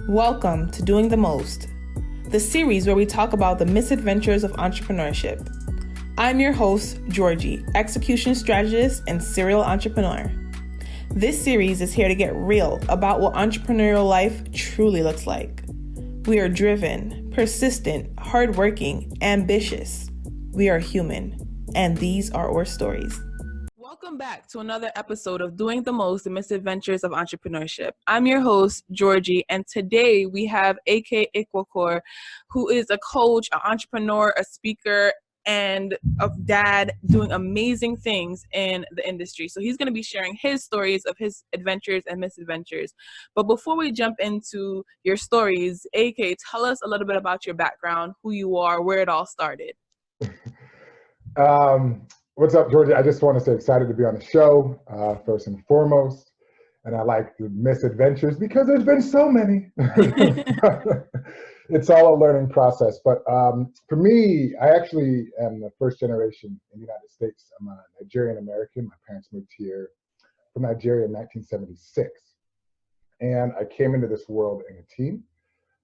Welcome to Doing the Most, the series where we talk about the misadventures of entrepreneurship. I'm your host, Georgie, execution strategist and serial entrepreneur. This series is here to get real about what entrepreneurial life truly looks like. We are driven, persistent, hardworking, ambitious. We are human, and these are our stories. Welcome back to another episode of Doing the Most, the Misadventures of Entrepreneurship. I'm your host, Georgie, and today we have AK Ikwuakor, who is a coach, an entrepreneur, a speaker, and a dad doing amazing things in the industry. So he's going to be sharing his stories of his adventures and misadventures. But before we jump into your stories, AK, tell us a little bit about your background, who you are, where it all started. What's up, Georgie? I just want to say excited to be on the show, first and foremost. And I like the misadventures because there's been so many. It's all a learning process. But for me, I actually am the first generation in the United States. I'm a Nigerian American. My parents moved here from Nigeria in 1976. And I came into this world in a team.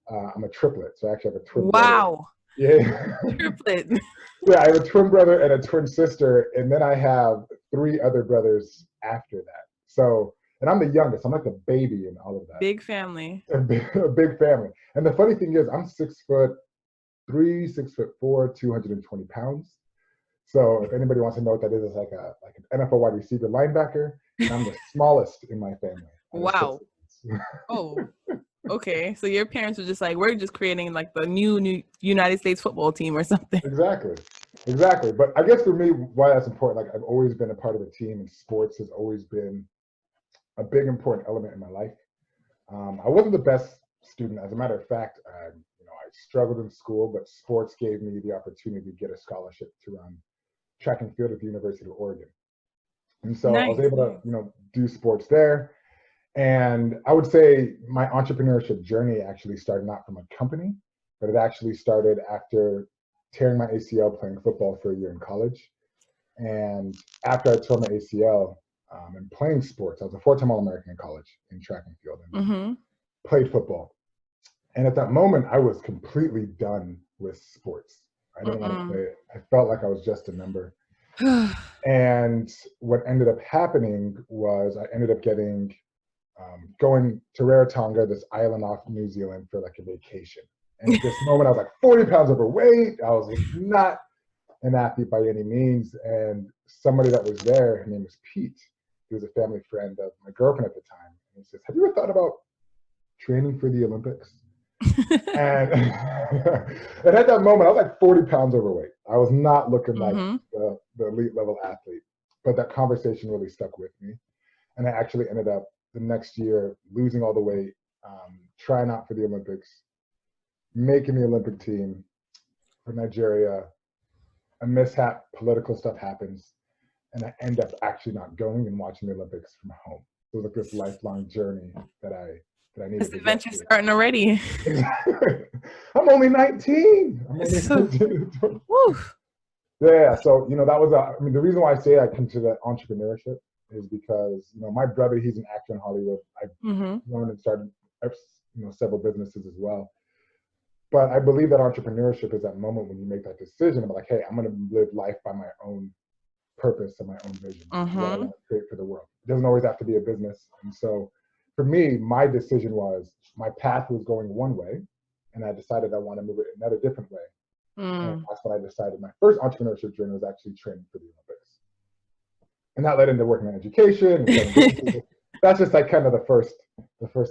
I'm a triplet, so I actually have a twin brother. Wow. Yeah. Triplet. Yeah, I have a twin brother and a twin sister, and then I have three other brothers after that. So, and I'm the youngest. I'm like the baby in all of that. Big family. A big family. And the funny thing is, I'm 6'3", 6'4", 220 pounds. So if anybody wants to know what that is, it's like an NFL wide receiver linebacker, and I'm the smallest in my family. Wow. Oh. Okay, so your parents were just like, we're just creating like the new United States football team or something. Exactly. But I guess for me, why that's important, like I've always been a part of a team, and sports has always been a big important element in my life. I wasn't the best student. As a matter of fact, I struggled in school, but sports gave me the opportunity to get a scholarship to run track and field at the University of Oregon. And so I was able to, do sports there. And I would say my entrepreneurship journey actually started not from a company, but it actually started after tearing my ACL playing football for a year in college. And after I tore my ACL and playing sports, I was a 4-time All-American in college in track and field and played football. And at that moment, I was completely done with sports. I didn't want to play it. I felt like I was just a number. And what ended up happening was I ended up going to Rarotonga, this island off New Zealand, for like a vacation. And at this moment, I was like 40 pounds overweight. I was not an athlete by any means. And somebody that was there, her name was Pete. He was a family friend of my girlfriend at the time. And he says, "Have you ever thought about training for the Olympics?" and at that moment, I was like 40 pounds overweight. I was not looking like the elite level athlete. But that conversation really stuck with me. And I actually ended up the next year losing all the weight, trying out for the Olympics, making the Olympic team for Nigeria. A mishap, political stuff happens, and I end up actually not going and watching the Olympics from home. It was like this lifelong journey that I needed. This adventure's starting already. I'm only 19. Yeah, so that was the reason why I say I consider entrepreneurship is because my brother, he's an actor in Hollywood. I've grown and started several businesses as well. But I believe that entrepreneurship is that moment when you make that decision. I'm like, hey, I'm going to live life by my own purpose and my own vision. What I want to create for the world. It doesn't always have to be a business. And so for me, my decision was my path was going one way, and I decided I want to move it another different way. And that's what I decided. My first entrepreneurship journey was actually training for the Olympics. And that led into working in education. That's just like kind of the first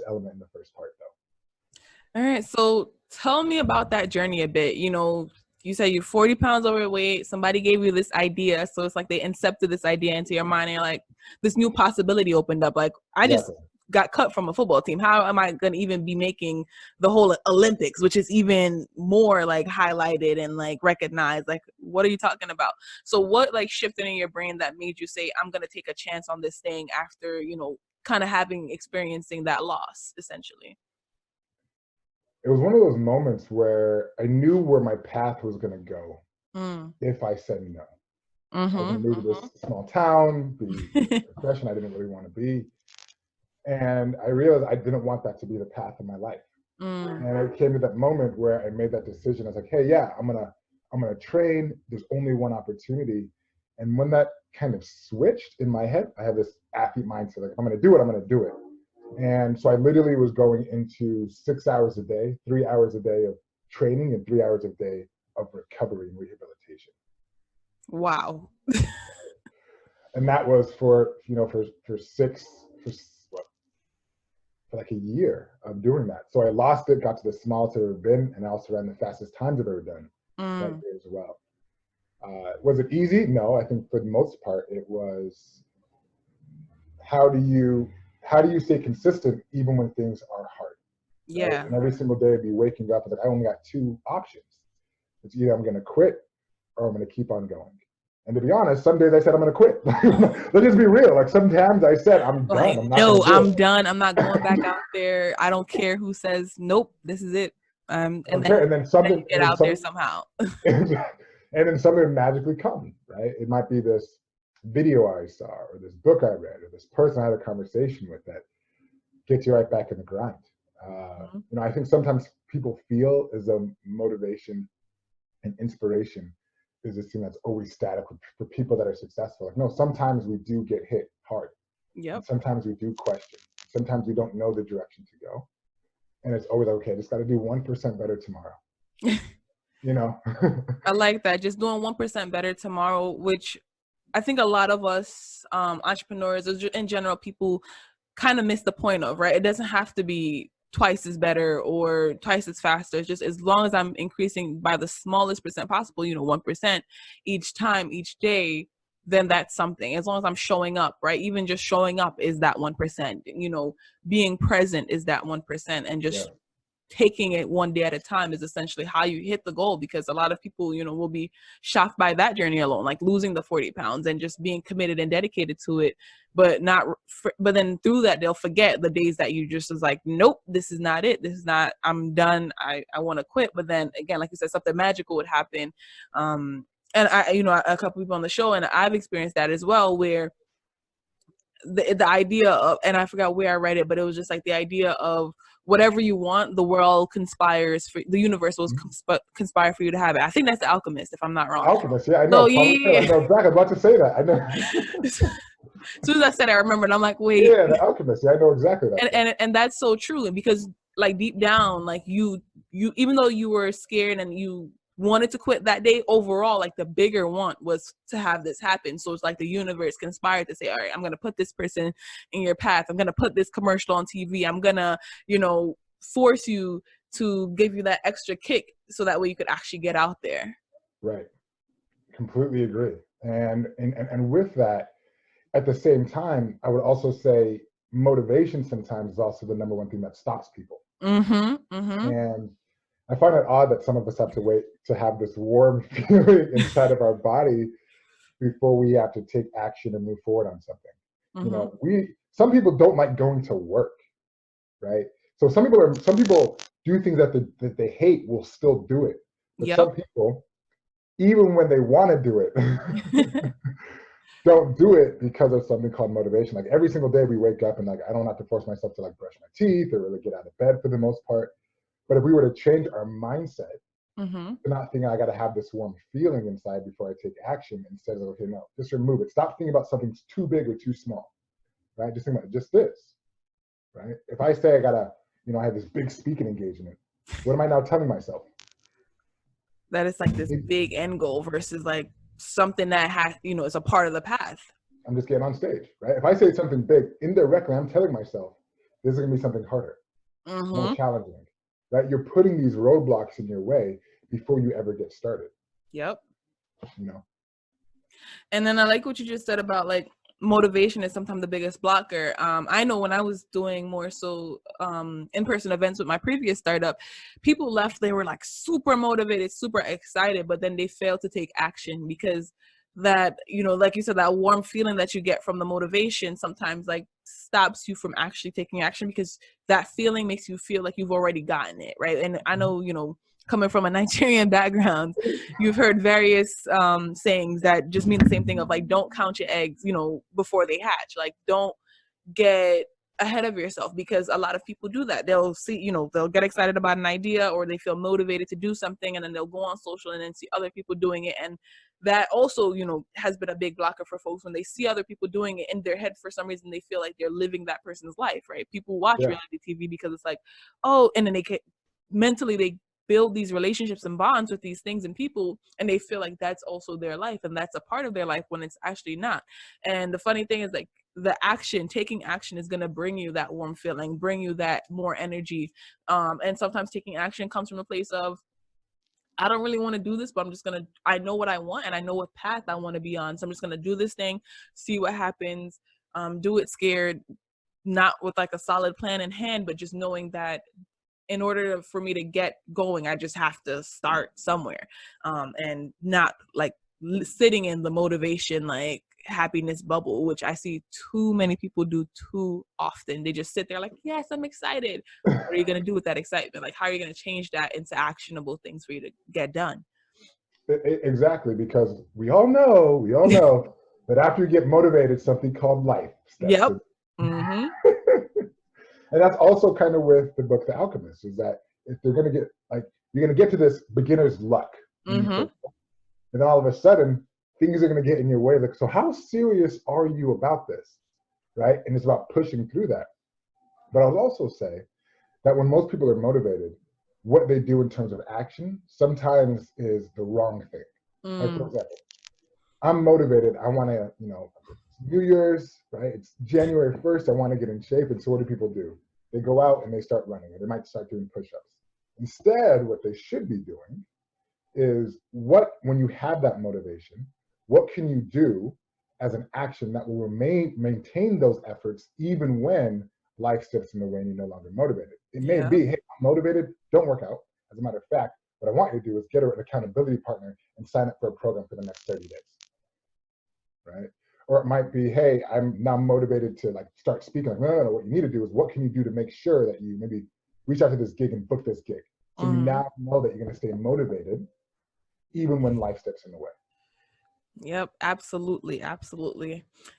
element in the first part, though. All right. So tell me about that journey a bit. You said you're 40 pounds overweight. Somebody gave you this idea. So it's like they incepted this idea into your mind, and you're like, this new possibility opened up. Like, I just got cut from a football team. How am I going to even be making the whole Olympics, which is even more like highlighted and like recognized? Like, what are you talking about? So what like shifted in your brain that made you say, I'm going to take a chance on this thing after, kind of experiencing that loss, essentially? It was one of those moments where I knew where my path was going to go if I said no. I was going to move to this small town, be a profession I didn't really want to be. And I realized I didn't want that to be the path of my life. And it came to that moment where I made that decision. I was like, hey, yeah, I'm gonna train. There's only one opportunity. And when that kind of switched in my head, I had this athlete mindset, like, if I'm gonna do it, I'm gonna do it. And so I literally was going into 6 hours a day, 3 hours a day of training and 3 hours a day of recovery and rehabilitation. Wow. And that was for like a year of doing that. So I lost it, got to the smallest I've ever been, and I also ran the fastest times I've ever done that year as well. Was it easy? No, I think for the most part it was, how do you stay consistent even when things are hard? Yeah. Right? And every single day I'd be waking up and like, I only got two options. It's either I'm going to quit or I'm going to keep on going. And to be honest, some days I said I'm going to quit. Let's just be real. Like sometimes I said I'm done. I'm done. I'm not going back out there. I don't care who says nope. This is it. And then something get out there somehow. And then something magically comes. Right? It might be this video I saw, or this book I read, or this person I had a conversation with that gets you right back in the grind. I think sometimes people feel as though motivation and inspiration is this thing that's always static for people that are successful. Like, no, sometimes we do get hit hard. Yep. Sometimes we do question. Sometimes we don't know the direction to go. And it's always okay, just got to do 1% better tomorrow. I like that. Just doing 1% better tomorrow, which I think a lot of us entrepreneurs, in general, people kind of miss the point of, right? It doesn't have to be twice as better or twice as faster. It's just as long as I'm increasing by the smallest percent possible, 1% each time, each day, then that's something. As long as I'm showing up, right? Even just showing up is that 1%, being present is that 1%, and just taking it one day at a time is essentially how you hit the goal. Because a lot of people, will be shocked by that journey alone, like losing the 40 pounds and just being committed and dedicated to it. But then through that, they'll forget the days that you just was like, nope, this is not it. This is not, I'm done. I want to quit. But then again, like you said, something magical would happen. And a couple people on the show, and I've experienced that as well, where the idea of, and I forgot where I read it, but it was just like the idea of whatever you want, the world conspires for, the universe will conspire for you to have it. I think that's The Alchemist, if I'm not wrong. Alchemist, yeah, I know. So, yeah. I know exactly. I'm about to say that. I know. As soon as I said it, I remembered. I'm like, wait. Yeah, The Alchemist. Yeah, I know exactly that. And that's so true. Because like deep down, like you even though you were scared and you wanted to quit that day, overall, like the bigger want was to have this happen. So it's like the universe conspired to say, all right, I'm going to put this person in your path. I'm going to put this commercial on TV. I'm going to, force you to give you that extra kick so that way you could actually get out there. Right. Completely agree. And with that, at the same time, I would also say motivation sometimes is also the number one thing that stops people. And I find it odd that some of us have to wait to have this warm feeling inside of our body before we have to take action and move forward on something. Some people don't like going to work, right? So some people do things that they hate will still do it. But some people, even when they want to do it, don't do it because of something called motivation. Like every single day we wake up and like, I don't have to force myself to like brush my teeth or really get out of bed for the most part. But if we were to change our mindset, to not thinking I got to have this warm feeling inside before I take action, instead of, okay, no, just remove it. Stop thinking about something too big or too small, right? Just think about just this, right? If I say I have this big speaking engagement, what am I now telling myself? That it's like this big end goal versus like something that has, is a part of the path. I'm just getting on stage, right? If I say something big, indirectly, I'm telling myself, this is going to be something harder, more challenging. Right? You're putting these roadblocks in your way before you ever get started. Yep. And then I like what you just said about like motivation is sometimes the biggest blocker. I know when I was doing more so in-person events with my previous startup, people left, they were like super motivated, super excited, but then they failed to take action because that, like you said, that warm feeling that you get from the motivation sometimes like stops you from actually taking action, because that feeling makes you feel like you've already gotten it, right? And I know, coming from a Nigerian background, you've heard various sayings that just mean the same thing of like, don't count your eggs, before they hatch. Like, don't get ahead of yourself, because a lot of people do that. They'll see, you know, they'll get excited about an idea, or they feel motivated to do something, and then they'll go on social and then see other people doing it. And that also, you know, has been a big blocker for folks. When they see other people doing it in their head, for some reason, they feel like they're living that person's life, right? People watch Yeah. reality TV because it's like, oh, and then mentally they build these relationships and bonds with these things and people, and they feel like that's also their life and that's a part of their life, when it's actually not. And the funny thing is, like, taking action is going to bring you that warm feeling, bring you that more energy. And sometimes taking action comes from a place of, I don't really want to do this, but I know what I want and I know what path I want to be on. So I'm just going to do this thing, see what happens, do it scared, not with like a solid plan in hand, but just knowing that in order for me to get going, I just have to start somewhere, and not like sitting in the motivation, like happiness bubble, which I see too many people do too often. They just sit there like, yes, I'm excited. What are you going to do with that excitement? Like, how are you going to change that into actionable things for you to get done? Exactly, because we all know that after you get motivated, something called life steps Yep. in. Mm-hmm. And that's also kind of with the book, The Alchemist, is that if they're going to get, like, you're going to get to this beginner's luck. Mm-hmm. And then all of a sudden, things are going to get in your way. Like, so how serious are you about this? Right? And it's about pushing through that. But I'll also say that when most people are motivated, what they do in terms of action sometimes is the wrong thing. Like, for example, I'm motivated. I want to, you know, New Year's, right? It's January 1st. I want to get in shape. And so what do people do? They go out and they start running, or they might start doing push-ups. Instead, what they should be doing is, when you have that motivation, what can you do as an action that will maintain those efforts even when life steps in the way and you're no longer motivated? It may be, hey, I'm motivated, don't work out. As a matter of fact, what I want you to do is get an accountability partner and sign up for a program for the next 30 days, right? Or it might be, hey, I'm now motivated to like start speaking. Like, no. What you need to do is, what can you do to make sure that you maybe reach out to this gig and book this gig? So you now know that you're going to stay motivated even when life steps in the way. Yep, absolutely.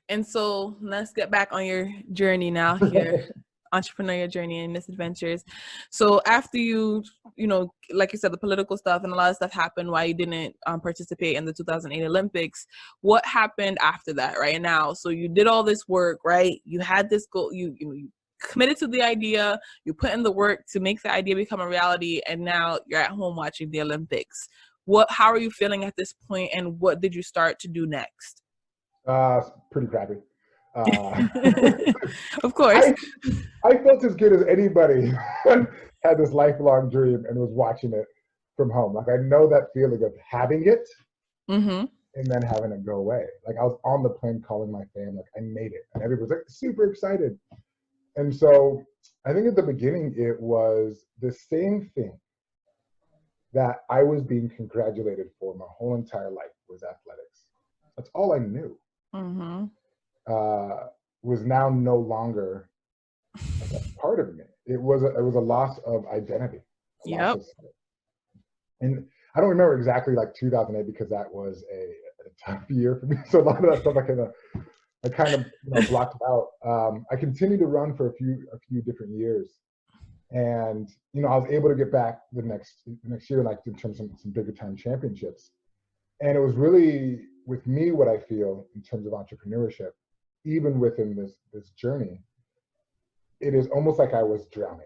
And so let's get back on your journey now, your entrepreneurial journey and misadventures. So after you know, like you said, the political stuff and a lot of stuff happened while you didn't participate in the 2008 Olympics. What happened after that, right? Now, so you did all this work, right? You had this goal, you committed to the idea, you put in the work to make the idea become a reality, and now you're at home watching the Olympics. How are you feeling at this point, and what did you start to do next? Pretty crappy. Of course. I felt as good as anybody had this lifelong dream and was watching it from home. Like, I know that feeling of having it and then having it go away. Like, I was on the plane calling my family, like, I made it. And everybody was like super excited. And so I think at the beginning, it was the same thing that I was being congratulated for my whole entire life, was athletics. That's all I knew. Was now no longer a part of me. It was a loss of identity. And I don't remember exactly like 2008, because that was a tough year for me. So a lot of that stuff I kind of blocked out. I continued to run for a few different years. And, I was able to get back the next year, like in terms of some bigger time championships. And it was really, with me, what I feel in terms of entrepreneurship, even within this journey, it is almost like I was drowning.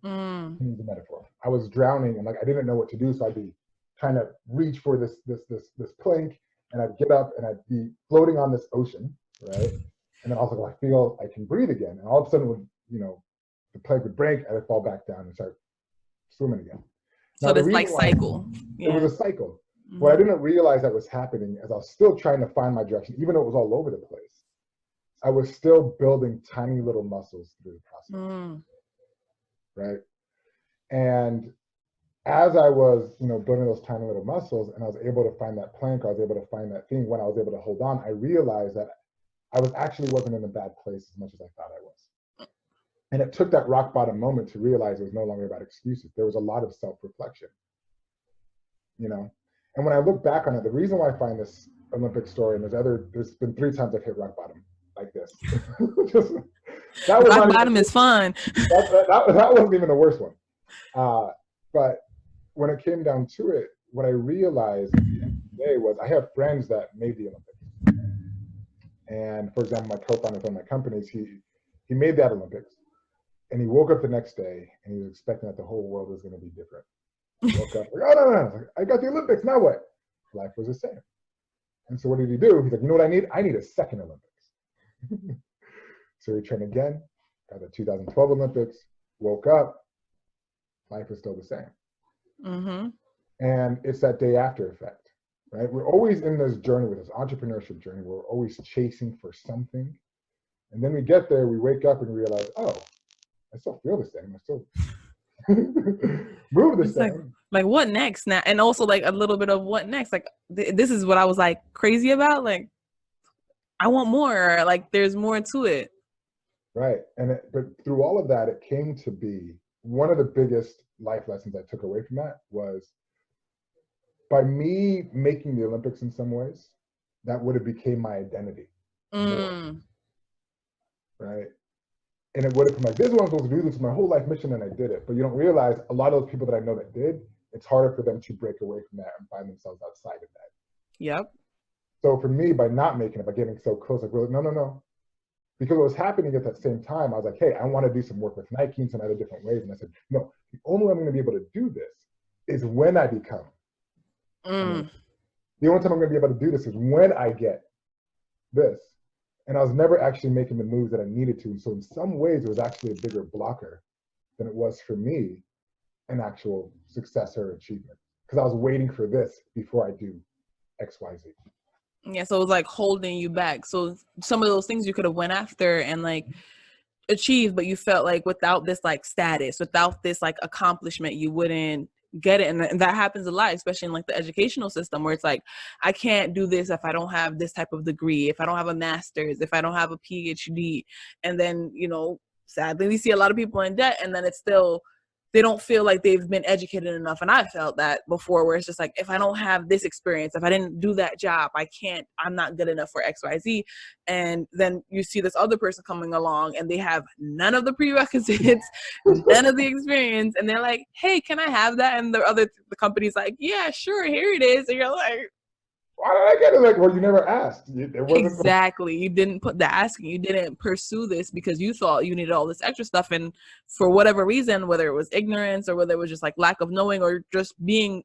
The metaphor. I was drowning, and like I didn't know what to do, so I'd be trying to reach for this plank, and I'd get up and I'd be floating on this ocean, right? And then also I feel I can breathe again, and all of a sudden, the plank would break, and I'd fall back down and start swimming again. So this like cycle. It was a cycle. What I didn't realize that was happening, as I was still trying to find my direction, even though it was all over the place, I was still building tiny little muscles through the process. Right? And as I was, building those tiny little muscles, and I was able to find that plank, I was able to find that thing, when I was able to hold on, I realized that I wasn't in a bad place as much as I thought I was. And it took that rock bottom moment to realize it was no longer about excuses. There was a lot of self-reflection, And when I look back on it, the reason why I find this Olympic story, and there's been 3 times I've hit rock bottom like this. That was Rock not bottom even, is fun. that wasn't even the worst one. But when it came down to it, what I realized at the end of the day was I have friends that made the Olympics. And for example, my co-founder of one of my companies, he made that Olympics. And he woke up the next day and he was expecting that the whole world was going to be different. He woke up like, oh, no. I got the Olympics, now what? Life was the same. And so what did he do? He's like, you know what I need? I need a second Olympics. So he trained again, got the 2012 Olympics, woke up, life is still the same. Mm-hmm. And it's that day after effect, right? We're always in this journey with this entrepreneurship journey. We're always chasing for something. And then we get there, we wake up and realize, oh, I still feel the same. I still move the It's same. like what next now? And also like a little bit of what next? Like this is what I was like crazy about. Like I want more. Like there's more to it. Right. But through all of that, it came to be one of the biggest life lessons I took away from that was by me making the Olympics in some ways, that would have became my identity more. Right. And it would have been like, this is what I'm supposed to do. This is my whole life mission, and I did it. But you don't realize a lot of those people that I know that did, it's harder for them to break away from that and find themselves outside of that. Yep. So for me, by not making it, by getting so close, like, well, no. Because what was happening at that same time, I was like, hey, I want to do some work with Nike in some other different ways. And I said, no, the only way I'm going to be able to do this is when I become. The only time I'm going to be able to do this is when I get this. And I was never actually making the moves that I needed to. And so in some ways, it was actually a bigger blocker than it was for me an actual success or achievement. Because I was waiting for this before I do X, Y, Z. Yeah, so it was like holding you back. So some of those things you could have went after and like achieved, but you felt like without this like status, without this like accomplishment, you wouldn't get it. And that happens a lot, especially in like the educational system where it's like, I can't do this if I don't have this type of degree, if I don't have a master's, if I don't have a PhD. And then, you know, sadly, we see a lot of people in debt and then it's still, they don't feel like they've been educated enough. And I felt that before where it's just like, if I don't have this experience, if I didn't do that job, I'm not good enough for X, Y, Z. And then you see this other person coming along and they have none of the prerequisites, none of the experience. And they're like, hey, can I have that? And the company's like, yeah, sure. Here it is. And you're like, why did I get it? Like, well, you never asked. Exactly. You didn't put the asking. You didn't pursue this because you thought you needed all this extra stuff. And for whatever reason, whether it was ignorance or whether it was just like lack of knowing or just being,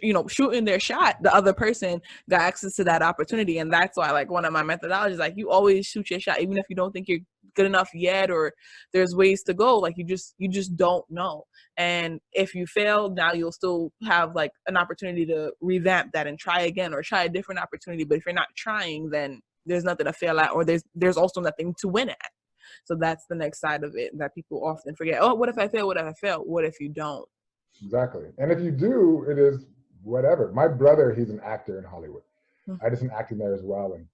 you know, shooting their shot, the other person got access to that opportunity. And that's why, like, one of my methodologies, like, you always shoot your shot, even if you don't think you're good enough yet or there's ways to go. Like, you just don't know. And if you fail, now you'll still have like an opportunity to revamp that and try again or try a different opportunity. But if you're not trying, then there's nothing to fail at, or there's also nothing to win at. So that's the next side of it that people often forget. Oh, what if I fail? What if I fail? What if you don't? Exactly. And if you do, it is whatever. My brother, he's an actor in Hollywood. I did some acting there as well. And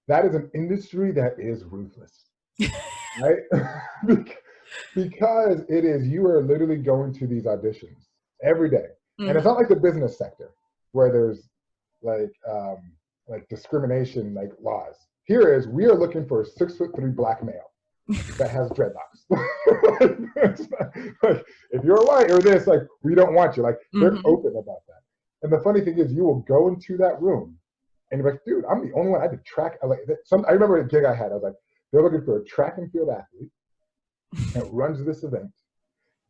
that is an industry that is ruthless, right? Because it is, you are literally going to these auditions every day. And it's not like the business sector where there's like discrimination, like laws. Here is, we are looking for a 6'3" black male that has dreadlocks. Like, if you're white or this, like, we don't want you. Like, they're open about that. And the funny thing is, you will go into that room and you're like, dude, I'm the only one. I did track. I remember a gig I had. I was like, they're looking for a track and field athlete that runs this event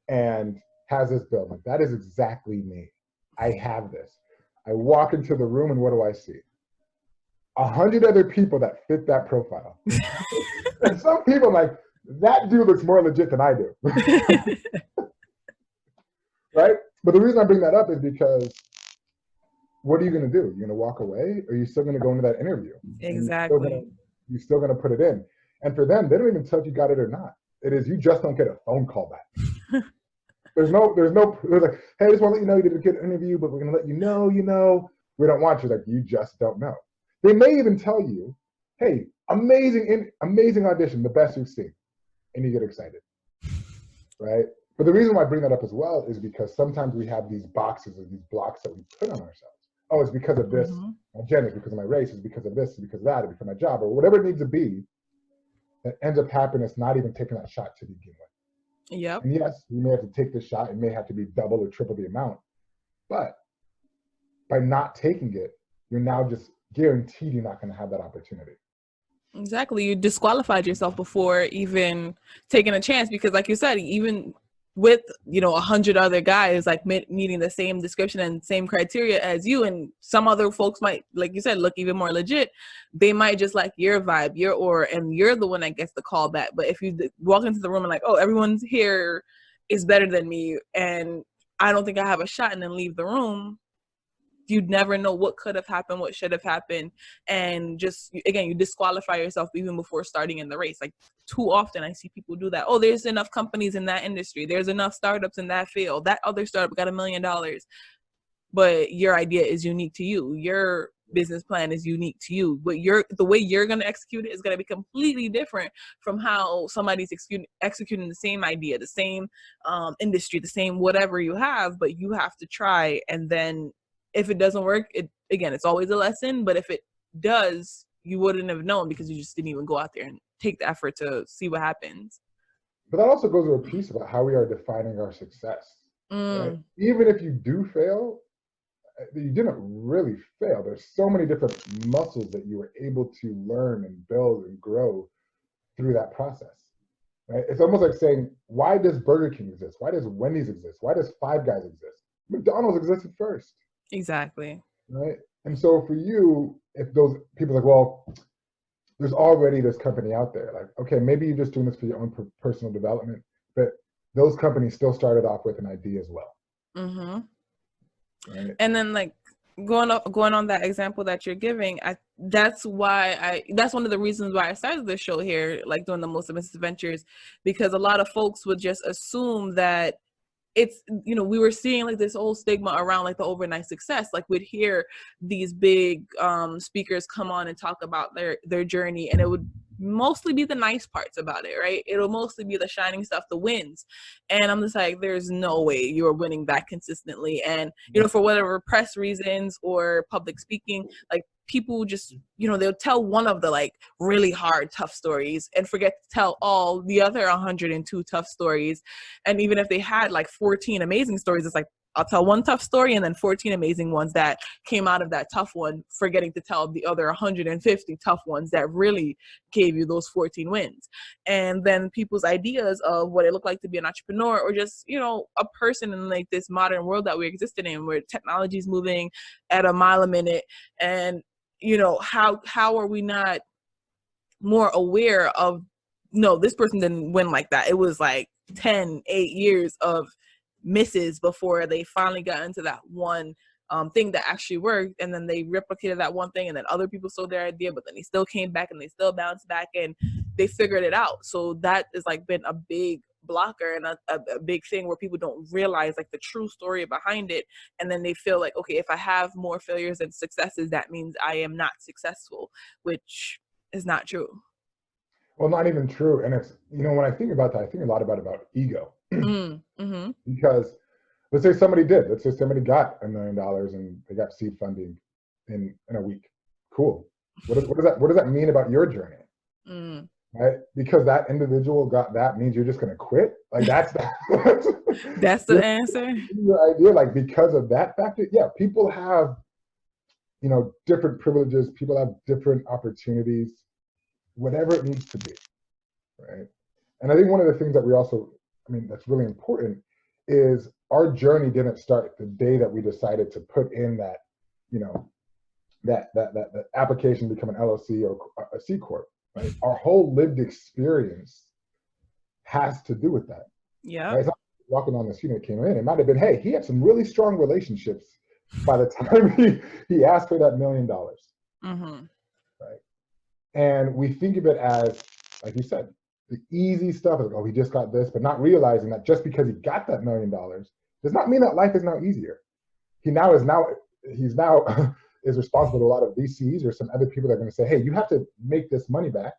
and has this build. Like, that is exactly me. I have this. I walk into the room and what do I see? 100 other people that fit that profile. And some people like, that dude looks more legit than I do. Right? But the reason I bring that up is because what are you going to do? You're going to walk away, or are you still going to go into that interview? Exactly. You're still going to put it in. And for them, they don't even tell if you got it or not. It is, you just don't get a phone call back. There's like, hey, I just want to let you know you did a good interview, but we're going to let you know, we don't want you. Like, you just don't know. They may even tell you, hey, amazing audition, the best you've seen. And you get excited, right? But the reason why I bring that up as well is because sometimes we have these boxes or these blocks that we put on ourselves. Oh, it's because of this. My gender, it's because of my race, it's because of this, it's because of that, it's because of my job, or whatever it needs to be. that ends up happening is not even taking that shot to begin with. Yep. And yes, you may have to take the shot. It may have to be double or triple the amount. But by not taking it, you're now just guaranteed you're not going to have that opportunity. Exactly. You disqualified yourself before even taking a chance, because like you said, even with, 100 other guys like meeting the same description and same criteria as you, and some other folks might, like you said, look even more legit, they might just like your vibe, your aura, and you're the one that gets the call back. But if you walk into the room and like, oh, everyone's here is better than me and I don't think I have a shot, and then leave the room, you'd never know what could have happened, what should have happened. And just, again, you disqualify yourself even before starting in the race. Like, too often I see people do that. Oh, there's enough companies in that industry. There's enough startups in that field. That other startup got $1 million. But your idea is unique to you. Your business plan is unique to you. But the way you're going to execute it is going to be completely different from how somebody's executing the same idea, the same industry, the same whatever you have. But you have to try, and then if it doesn't work, it's always a lesson. But if it does, you wouldn't have known because you just didn't even go out there and take the effort to see what happens. But that also goes to a piece about how we are defining our success. Right? Even if you do fail, you didn't really fail. There's so many different muscles that you were able to learn and build and grow through that process. Right? It's almost like saying, why does Burger King exist? Why does Wendy's exist? Why does Five Guys exist? McDonald's existed first. Exactly. Right. And so for you, if those people are like, well, there's already this company out there, like, okay, maybe you're just doing this for your own personal development, but those companies still started off with an idea as well. Right? And then like going on that example that you're giving, that's one of the reasons why I started this show here, like doing the most of Misadventures, because a lot of folks would just assume that it's, we were seeing like this whole stigma around like the overnight success. Like we'd hear these big speakers come on and talk about their journey, and it would mostly be the nice parts about it, right? It'll mostly be the shining stuff, the wins. And I'm just like, there's no way you're winning that consistently. And, for whatever press reasons or public speaking, like people just, they'll tell one of the like really hard, tough stories and forget to tell all the other 102 tough stories. And even if they had like 14 amazing stories, it's like, I'll tell one tough story and then 14 amazing ones that came out of that tough one, forgetting to tell the other 150 tough ones that really gave you those 14 wins. And then people's ideas of what it looked like to be an entrepreneur, or just, a person in like this modern world that we existed in, where technology is moving at a mile a minute. And, how are we not more aware of, no, this person didn't win like that. It was like 8 years of misses before they finally got into that one thing that actually worked, and then they replicated that one thing, and then other people sold their idea, but then they still came back and they still bounced back and they figured it out. So that has like been a big blocker and a big thing where people don't realize like the true story behind it, and then they feel like, okay, if I have more failures than successes, that means I am not successful, which is not true. Well, not even true. And it's, when I think about that, I think a lot about ego. Because let's say somebody got $1 million and they got seed funding in a week. Cool. What does that mean about your journey? Right? Because that individual got that means you're just going to quit. Like that's the answer. Your idea, like because of that factor, yeah, people have, different privileges. People have different opportunities, whatever it needs to be. Right. And I think one of the things that we also, that's really important is our journey didn't start the day that we decided to put in that, that application to become an LLC or a C Corp. Right? Our whole lived experience has to do with that. Yeah. Right? It's not walking on the scene that came in. It might have been, hey, he had some really strong relationships by the time he asked for that $1 million. Right. And we think of it as, like you said, the easy stuff is like, oh, he just got this, but not realizing that just because he got that $1 million does not mean that life is now easier. He's now is responsible to a lot of VCs or some other people that are going to say, hey, you have to make this money back,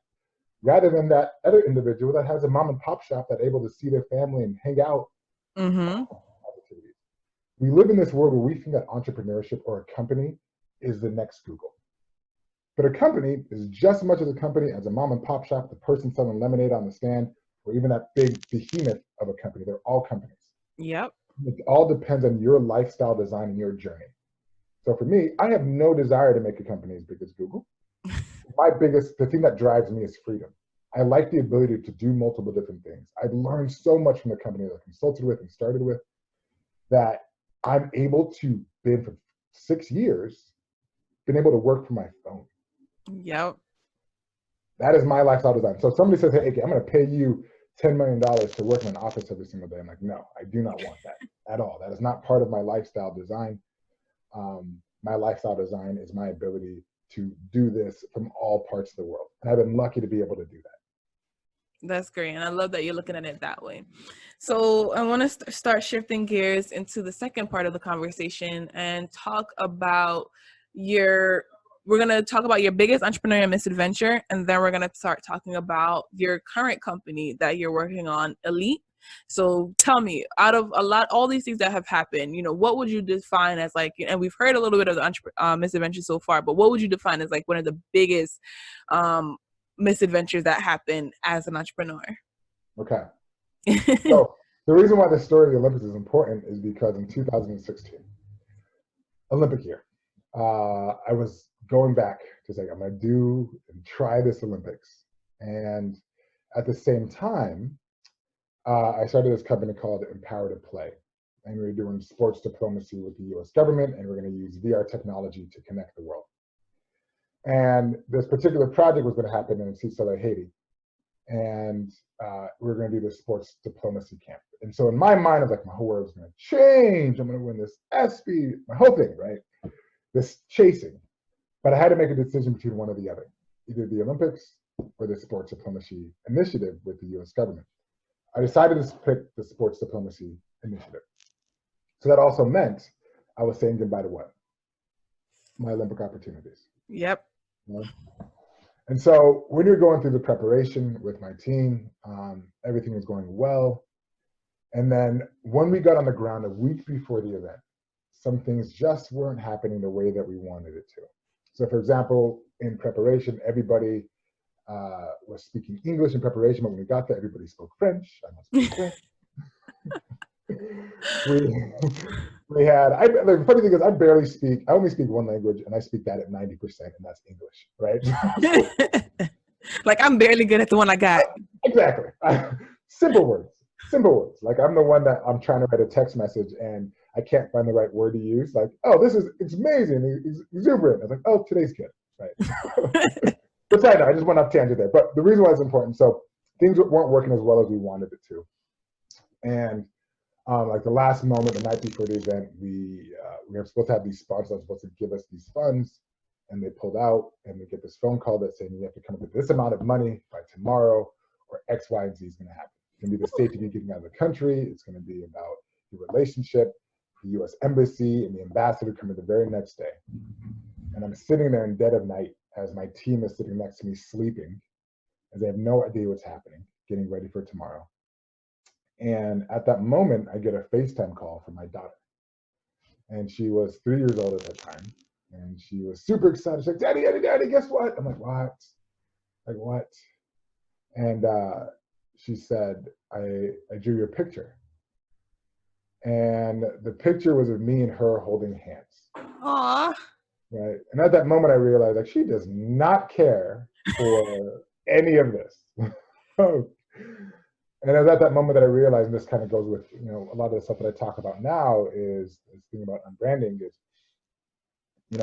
rather than that other individual that has a mom and pop shop that's able to see their family and hang out. We live in this world where we think that entrepreneurship or a company is the next Google. But a company is just as much as a company as a mom and pop shop, the person selling lemonade on the stand, or even that big behemoth of a company. They're all companies. Yep. It all depends on your lifestyle design and your journey. So for me, I have no desire to make a company as big as Google. The thing that drives me is freedom. I like the ability to do multiple different things. I've learned so much from the company that I consulted with and started with that I'm able to, been for 6 years, been able to work from my phone. Yep. That is my lifestyle design. So if somebody says, hey, AK, I'm going to pay you $10 million to work in an office every single day, I'm like, no, I do not want that at all. That is not part of my lifestyle design. My lifestyle design is my ability to do this from all parts of the world. And I've been lucky to be able to do that. That's great. And I love that you're looking at it that way. So I want to start shifting gears into the second part of the conversation and talk about we're going to talk about your biggest entrepreneurial misadventure. And then we're going to start talking about your current company that you're working on, Elete. So tell me, out of all these things that have happened, what would you define as like, and we've heard a little bit of the misadventure so far, but what would you define as like one of the biggest misadventures that happened as an entrepreneur? Okay. So the reason why the story of the Olympics is important is because in 2016, Olympic year, I was going back to say, I'm going to do and try this Olympics. And at the same time, I started this company called Empower to Play. And we were doing sports diplomacy with the US government, and we're going to use VR technology to connect the world. And this particular project was going to happen in Cicely, Haiti. And we were going to do this sports diplomacy camp. And so in my mind, I was like, my whole world is going to change. I'm going to win this ESPY, my whole thing, right? This chasing. But I had to make a decision between one or the other, either the Olympics or the sports diplomacy initiative with the US government. I decided to pick the sports diplomacy initiative. So that also meant I was saying goodbye to what? My Olympic opportunities. Yep. And so when you're going through the preparation with my team, everything was going well. And then when we got on the ground a week before the event, some things just weren't happening the way that we wanted it to. So for example, in preparation, everybody was speaking English in preparation, but when we got there, everybody spoke French. I don't speak French. The funny thing is I only speak one language, and I speak that at 90%, and that's English, right? Like I'm barely good at the one I got. Exactly. Simple words. Like I'm the one that I'm trying to write a text message and I can't find the right word to use. Like, oh, it's amazing, it's exuberant. I was like, oh, today's good, right? Besides that, I just went off tangent there. But the reason why it's important, so things weren't working as well as we wanted it to. And like the last moment, the night before the event, we were supposed to have these sponsors that were supposed to give us these funds, and they pulled out, and we get this phone call that's saying you have to come up with this amount of money by tomorrow, or X, Y, and Z is going to happen. It's going to be the safety of you getting out of the country. It's going to be about your relationship, the U.S. Embassy, and the ambassador coming the very next day. And I'm sitting there in dead of night as my team is sitting next to me sleeping, as they have no idea what's happening, getting ready for tomorrow. And at that moment, I get a FaceTime call from my daughter. And she was 3 years old at that time. And she was super excited. She's like, Daddy, guess what? I'm like, what? Like, what? And she said, I drew your picture. And the picture was of me and her holding hands. Aww. Right. And at that moment, I realized like she does not care for any of this. And it was at that moment that I realized, and this kind of goes with, a lot of the stuff that I talk about now is this thing about unbranding is,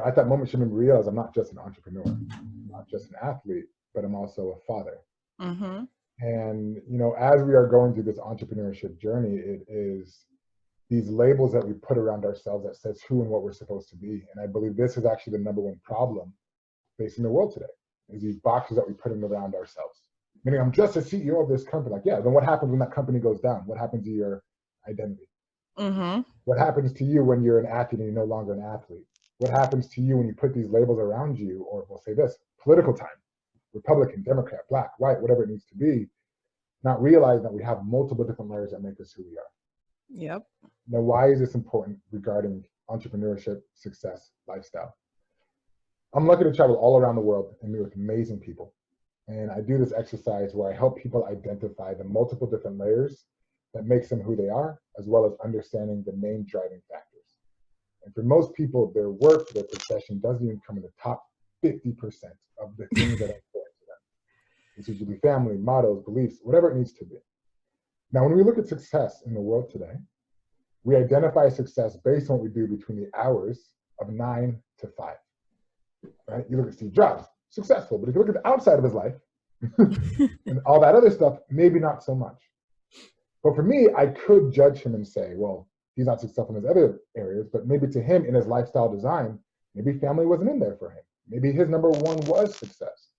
at that moment, she made me realize I'm not just an entrepreneur, I'm not just an athlete, but I'm also a father. Mm-hmm. And, as we are going through this entrepreneurship journey, it is these labels that we put around ourselves that says who and what we're supposed to be. And I believe this is actually the number one problem facing the world today, is these boxes that we put in around ourselves. Meaning, I'm just a CEO of this company. Like, yeah, then what happens when that company goes down? What happens to your identity? Mm-hmm. What happens to you when you're an athlete and you're no longer an athlete? What happens to you when you put these labels around you, or we'll say this, political time, Republican, Democrat, Black, white, whatever it needs to be, not realizing that we have multiple different layers that make us who we are. Yep. Now, why is this important regarding entrepreneurship, success, lifestyle? I'm lucky to travel all around the world and meet with amazing people. And I do this exercise where I help people identify the multiple different layers that makes them who they are, as well as understanding the main driving factors. And for most people, their work, their profession doesn't even come in the top 50% of the things that are important to them. It's usually family, mottos, beliefs, whatever it needs to be. Now, when we look at success in the world today, we identify success based on what we do between the hours of 9 to 5. Right? You look at Steve Jobs, successful, but if you look at the outside of his life and all that other stuff, maybe not so much. But for me, I could judge him and say, well, he's not successful in his other areas, but maybe to him in his lifestyle design, maybe family wasn't in there for him. Maybe his number one was success.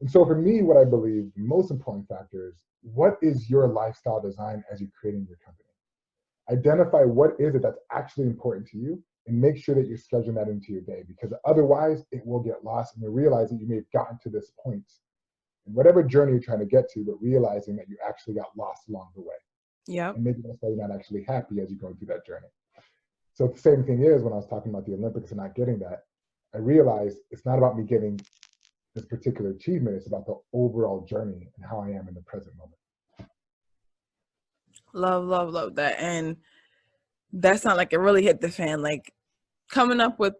And so for me, what I believe the most important factor is, what is your lifestyle design as you're creating your company? Identify what is it that's actually important to you, and make sure that you're scheduling that into your day, because otherwise it will get lost and you realize that you may have gotten to this point in whatever journey you're trying to get to, but realizing that you actually got lost along the way. Yeah. And maybe that's why you're not actually happy as you're going through that journey. So the same thing is when I was talking about the Olympics and not getting that, I realized it's not about me getting this particular achievement, it's about the overall journey and how I am in the present moment. Love that. And that sounded like it really hit the fan, like coming up with,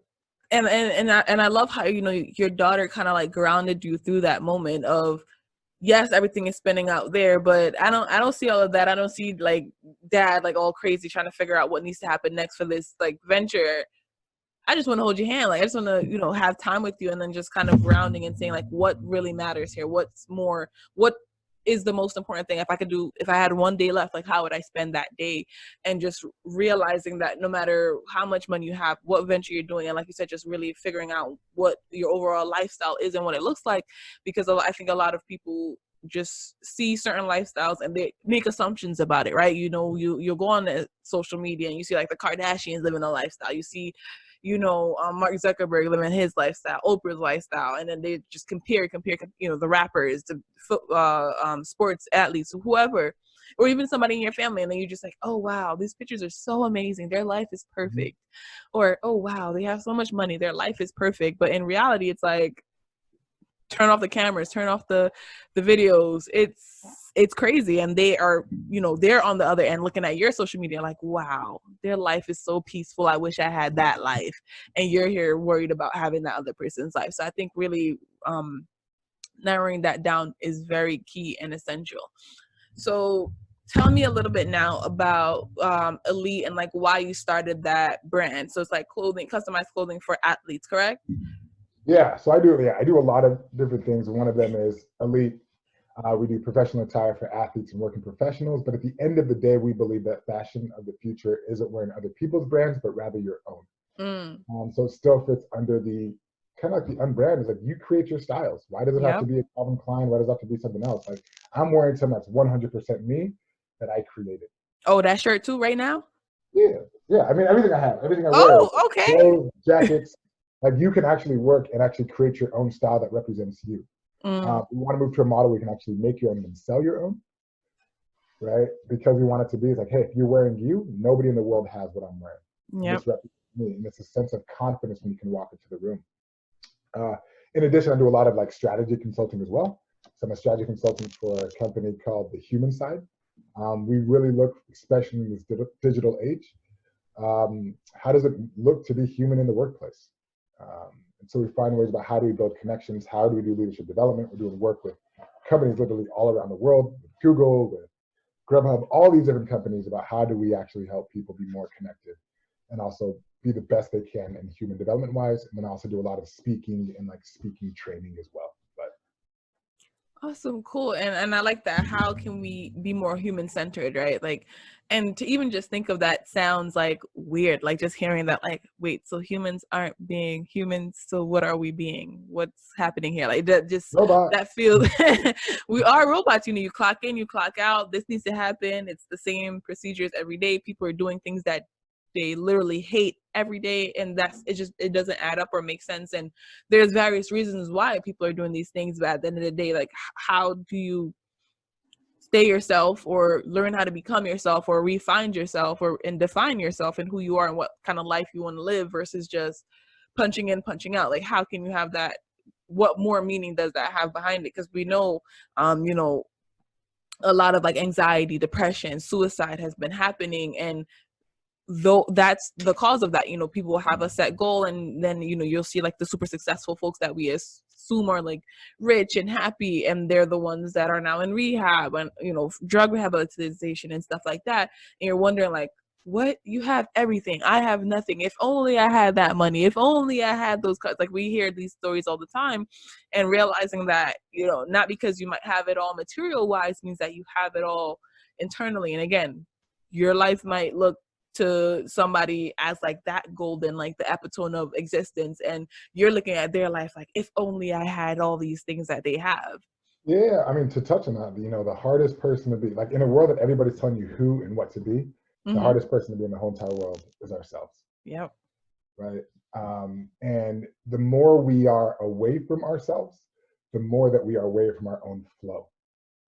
and I love how, you know, your daughter kind of like grounded you through that moment of, yes, everything is spinning out there, but I don't see all of that. I don't see like dad like all crazy trying to figure out what needs to happen next for this like venture. I just want to hold your hand. Like, I just want to, you know, have time with you, and then just kind of grounding and saying like, what really matters here? What is the most important thing? If I had one day left, like, how would I spend that day? And just realizing that no matter how much money you have, what venture you're doing, and like you said, just really figuring out what your overall lifestyle is and what it looks like. Because I think a lot of people just see certain lifestyles and they make assumptions about it, right? You know, you'll go on social media and you see like the Kardashians living a lifestyle. You see, you know, Mark Zuckerberg living his lifestyle, Oprah's lifestyle, and then they just compare, you know, the rappers, the sports athletes, whoever, or even somebody in your family, and then you're just like, oh wow, these pictures are so amazing, their life is perfect, or oh wow, they have so much money, their life is perfect. But in reality, it's like, turn off the cameras, turn off the videos. It's crazy. And they are, you know, they're on the other end looking at your social media like, wow, their life is so peaceful. I wish I had that life. And you're here worried about having that other person's life. So I think really narrowing that down is very key and essential. So tell me a little bit now about Elete and like why you started that brand. So it's like clothing, customized clothing for athletes, correct? Yeah, so I do a lot of different things. One of them is Elete. We do professional attire for athletes and working professionals. But at the end of the day, we believe that fashion of the future isn't wearing other people's brands, but rather your own. So it still fits under the kind of like the unbrand. Is like, you create your styles. Why does it have to be a Calvin Klein? Why does it have to be something else? Like, I'm wearing something that's 100% me that I created. Oh, that shirt too right now? Yeah. I mean, everything I have, everything I wear. Oh, okay. Clothes, jackets. Like, you can actually work and actually create your own style that represents you. We want to move to a model where you can actually make your own and sell your own, right? Because we want it to be, it's like, hey, if you're wearing you, nobody in the world has what I'm wearing. This represents me, and it's a sense of confidence when you can walk into the room. In addition, I do a lot of like strategy consulting as well. So I'm a strategy consultant for a company called The Human Side. We really look, especially in this digital age, how does it look to be human in the workplace? And so we find ways about how do we build connections, how do we do leadership development. We're doing work with companies literally all around the world, with Google, with Grubhub, all these different companies, about how do we actually help people be more connected and also be the best they can in human development wise. And then also do a lot of speaking and like speaking training as well. Awesome, cool. And I like that. How can we be more human centered, right? Like, and to even just think of that sounds like weird, like just hearing that, like, wait, so humans aren't being humans, so what are we being? What's happening here? Like that just Robot. That feels we are robots, you know, you clock in, you clock out, this needs to happen. It's the same procedures every day. People are doing things that they literally hate every day, and it doesn't add up or make sense. And there's various reasons why people are doing these things, but at the end of the day, like, how do you stay yourself or learn how to become yourself or refine yourself and define yourself and who you are and what kind of life you want to live versus just punching in, punching out. Like, how can you have that? What more meaning does that have behind it? Because we know, you know, a lot of like anxiety, depression, suicide has been happening. And though that's the cause of that, you know, people have a set goal, and then, you know, you'll see like the super successful folks that we assume are like rich and happy, and they're the ones that are now in rehab and, you know, drug rehabilitation and stuff like that. And you're wondering like, what? You have everything, I have nothing. If only I had that money, if only I had those cards. Like, we hear these stories all the time, and realizing that, you know, not because you might have it all material wise means that you have it all internally. And again, your life might look to somebody as like that golden, like the epitome of existence, and you're looking at their life like, if only I had all these things that they have. Yeah, I mean, to touch on that, you know, the hardest person to be, like, in a world that everybody's telling you who and what to be, the hardest person to be in the whole entire world is ourselves. Yep. Right. And the more we are away from ourselves, the more that we are away from our own flow.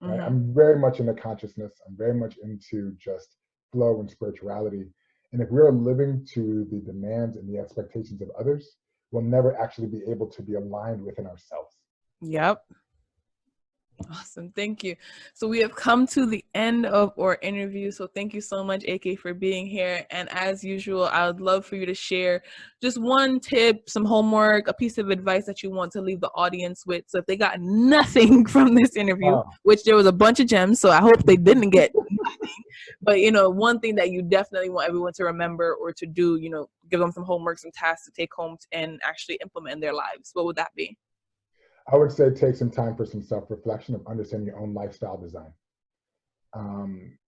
Right. I'm very much into consciousness. I'm very much into just flow and spirituality. And if we're living to the demands and the expectations of others, we'll never actually be able to be aligned within ourselves. Yep. Awesome. Thank you. So we have come to the end of our interview. So thank you so much, AK, for being here. And as usual, I would love for you to share just one tip, some homework, a piece of advice that you want to leave the audience with. So if they got nothing from this interview, which there was a bunch of gems, so I hope they didn't get nothing, but, you know, one thing that you definitely want everyone to remember or to do, you know, give them some homework, some tasks to take home and actually implement in their lives. What would that be? I would say take some time for some self-reflection of understanding your own lifestyle design.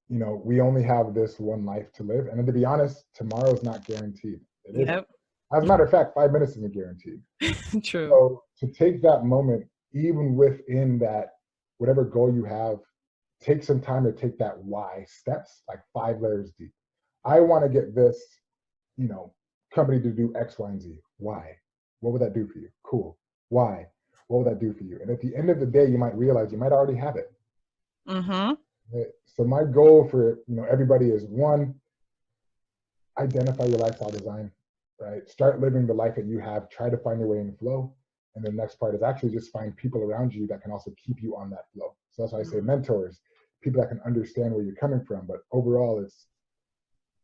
You know, we only have this one life to live. And to be honest, tomorrow is not guaranteed. It isn't. As a matter of fact, 5 minutes isn't guaranteed. True. So to take that moment, even within that, whatever goal you have, take some time to take that why steps, like 5 layers deep. I want to get this, you know, company to do X, Y, and Z. Why? What would that do for you? Cool. Why? What will that do for you? And at the end of the day, you might realize you might already have it. So my goal for, you know, everybody is, one, identify your lifestyle design, right? Start living the life that you have. Try to find your way in flow. And the next part is actually just find people around you that can also keep you on that flow. So that's why I say mentors, people that can understand where you're coming from. But overall, it's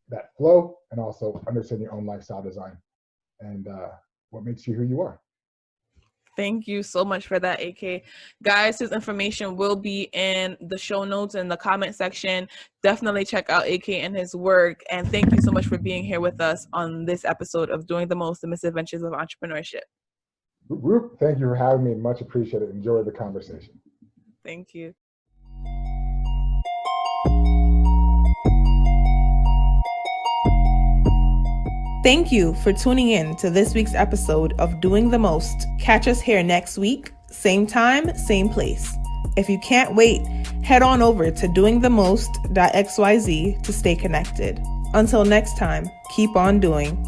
that flow and also understand your own lifestyle design and what makes you who you are. Thank you so much for that, AK. Guys, his information will be in the show notes in the comment section. Definitely check out AK and his work. And thank you so much for being here with us on this episode of Doing the Most, the Misadventures of Entrepreneurship. Thank you for having me. Much appreciated. Enjoy the conversation. Thank you. Thank you for tuning in to this week's episode of Doing the Most. Catch us here next week, same time, same place. If you can't wait, head on over to doingthemost.xyz to stay connected. Until next time, keep on doing.